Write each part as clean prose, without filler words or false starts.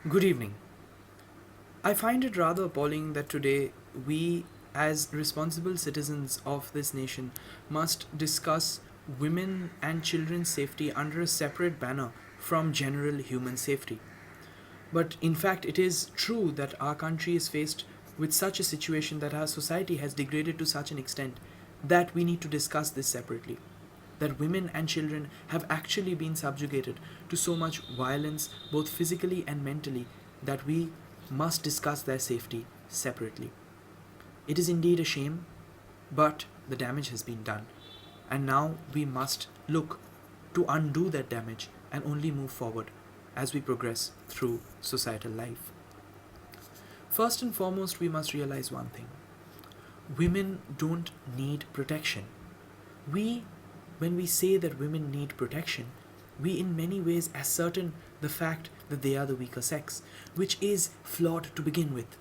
Good evening. I find it rather appalling that today we, as responsible citizens of this nation, must discuss women and children's safety under a separate banner from general human safety. But in fact, it is true that our country is faced with such a situation that our society has degraded to such an extent that we need to discuss this separately. That women and children have actually been subjugated to so much violence, both physically and mentally, that we must discuss their safety separately. It is indeed a shame, but the damage has been done, and now we must look to undo that damage and only move forward as we progress through societal life. First and foremost, we must realize one thing: women don't need protection. We When we say that women need protection, we in many ways ascertain the fact that they are the weaker sex, which is flawed to begin with,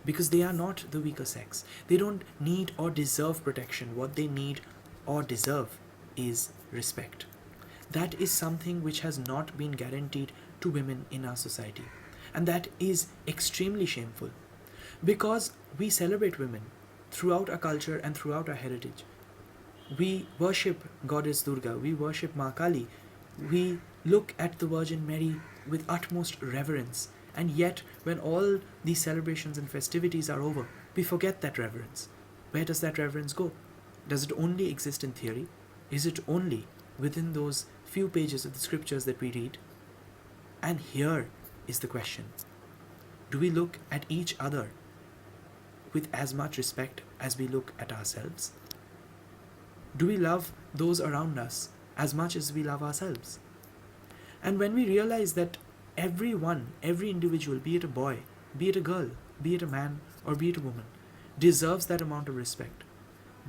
because they are not the weaker sex. They don't need or deserve protection. What they need or deserve is respect. That is something which has not been guaranteed to women in our society, and that is extremely shameful, because we celebrate women throughout our culture and throughout our heritage. We worship Goddess Durga, we worship Ma Kali, we look at the Virgin Mary with utmost reverence, and yet when all these celebrations and festivities are over, we forget that reverence. Where does that reverence go? Does it only exist in theory? Is it only within those few pages of the scriptures that we read? And here is the question: do we look at each other with as much respect as we look at ourselves? Do we love those around us as much as we love ourselves? And when we realize that everyone, every individual, be it a boy, be it a girl, be it a man, or be it a woman, deserves that amount of respect,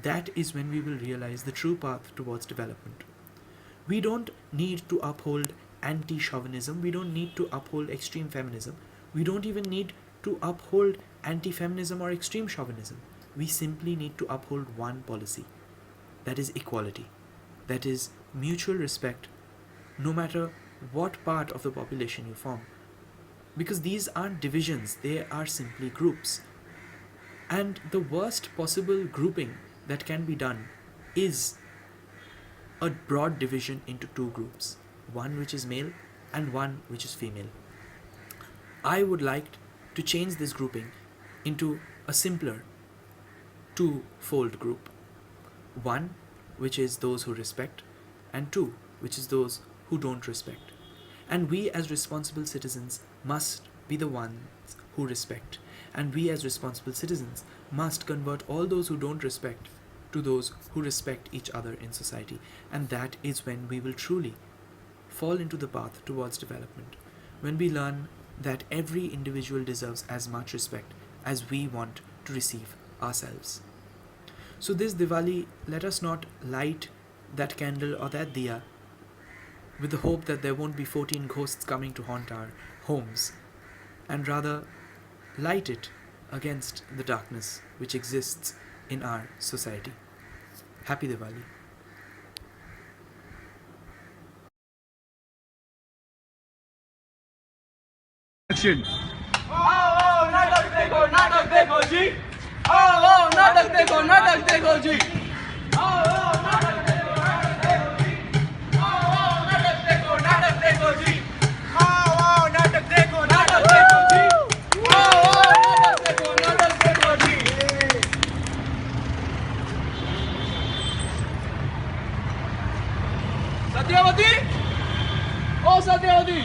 that is when we will realize the true path towards development. We don't need to uphold anti-chauvinism, we don't need to uphold extreme feminism, we don't even need to uphold anti-feminism or extreme chauvinism. We simply need to uphold one policy. That is equality. That is mutual respect, no matter what part of the population you form. Because these aren't divisions, they are simply groups. And the worst possible grouping that can be done is a broad division into two groups, one which is male and one which is female. I would like to change this grouping into a simpler two-fold group. One, which is those who respect, and two, which is those who don't respect. And we as responsible citizens must be the ones who respect. And we as responsible citizens must convert all those who don't respect to those who respect each other in society. And that is when we will truly fall into the path towards development. When we learn that every individual deserves as much respect as we want to receive ourselves. So this Diwali, let us not light that candle or that diya with the hope that there won't be 14 ghosts coming to haunt our homes, and rather light it against the darkness which exists in our society. Happy Diwali. Action. आओ नाटक देखो जी। आओ नाटक देखो जी। आओ नाटक देखो जी। आओ नाटक देखो जी। आओ नाटक देखो जी। सत्यवती, ओ सत्यवती,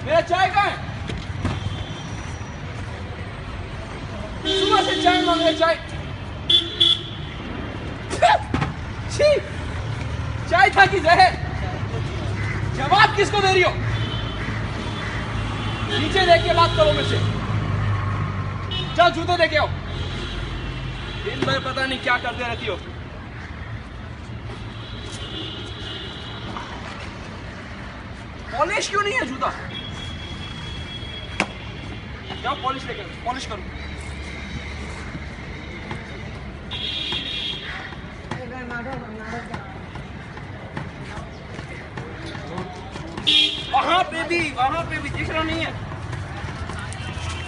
मेरा चाय कहाँ है? सुबह से चाय मांग रहे, चाय छी, चाय था कि जहर? जवाब किसको दे रही हो? नीचे देख के बात करो मुझसे। जाओ जूते देके आओ। दिन भर पता नहीं क्या करते रहती हो। पॉलिश क्यों नहीं है जूता? जाओ पॉलिश लेकर, पॉलिश करो। वहां पे भी दिख रहा नहीं है।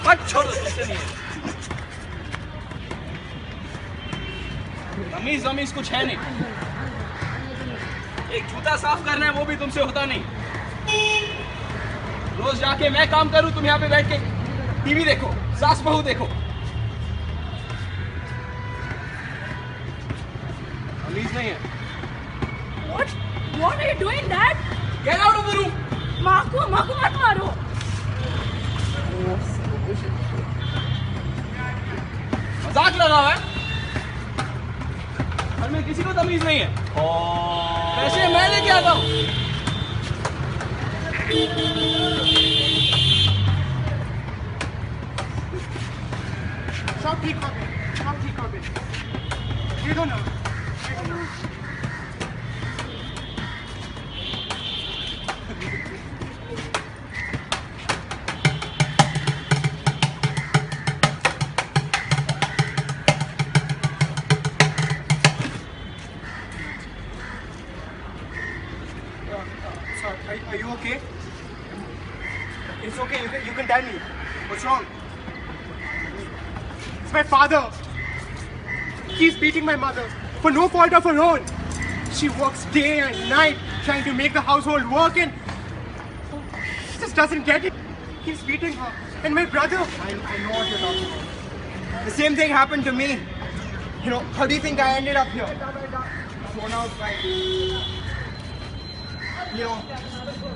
हट छोड़ो, तुमसे नहीं है। तमीज वमीज कुछ है नहीं। एक जूता साफ करना है वो भी तुमसे होता नहीं। रोज जाके मैं काम करूं, तुम यहाँ पे बैठ के टीवी देखो, सास बहू देखो। तमीज नहीं है। What are you doing, Dad? Get out of the room. माँ को मत मारो। मजाक लगा हुआ है। घर में किसी को तमीज नहीं है। पैसे मैं लेके आता हूँ। सब ठीक हो गए, सब ठीक हो गए। दे दो ना। Sir, are you okay? It's okay. You can tell me. What's wrong? It's my father. He's beating my mother for no fault of her own. She works day and night trying to make the household work and she just doesn't get it. He's beating her. And my brother. I know what you're talking about. The same thing happened to me. You know, how do you think I ended up here? Thrown out by, you know,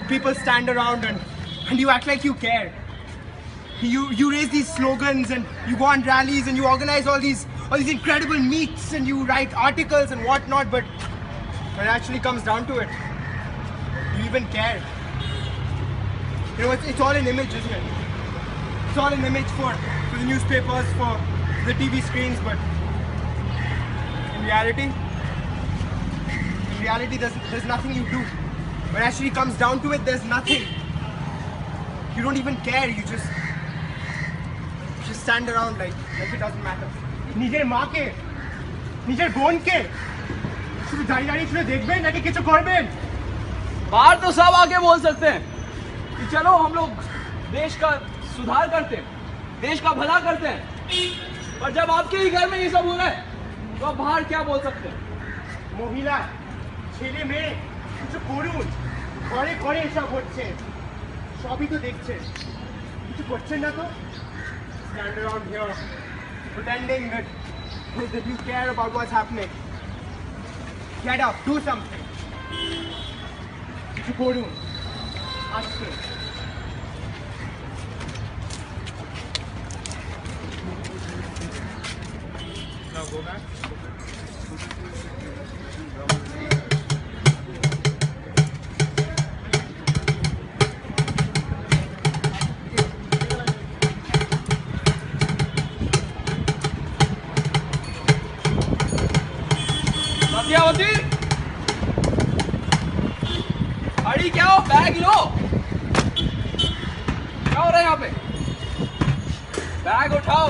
people stand around and you act like you care. You raise these slogans and you go on rallies and you organize all these incredible meets and you write articles and whatnot, but when it actually comes down to it, you even care. You know, it's all an image, isn't it? It's all an image for the newspapers, for the TV screens, but in reality there's nothing you do. When it actually comes down to it, there's nothing. You don't even care, you just stand around like it doesn't matter. নিজের মাকে, নিজের বোনকে শুধু দাঁড়িয়ে শুধু দেখবেন নাকি কিছু করবেন? बाहर तो सब आके बोल सकते हैं कि चलो हम लोग देश का सुधार करते हैं, देश का भला करते हैं, पर जब आपके ही घर में ये सब हो रहा है तो आप बाहर क्या बोल सकते हैं? মহিলা, ছেলে মেয়ে কিছু করুন, ঘরে ঘরে এসব হচ্ছে, সবই তো দেখছেন, কিছু করছেন না তো? Stand around here pretending that you care about what's happening. Get up, do something. কিছু করুন আজকে। Now go back. सत्यावती, अड़ी क्या हो? बैग लो। क्या हो रहा है यहाँ पे? बैग उठाओ।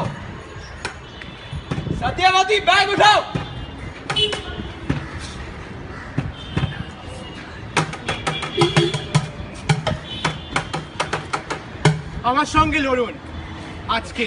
सत्यावती, बैग उठाओ। আমার সঙ্গে লড়ুন আজকে।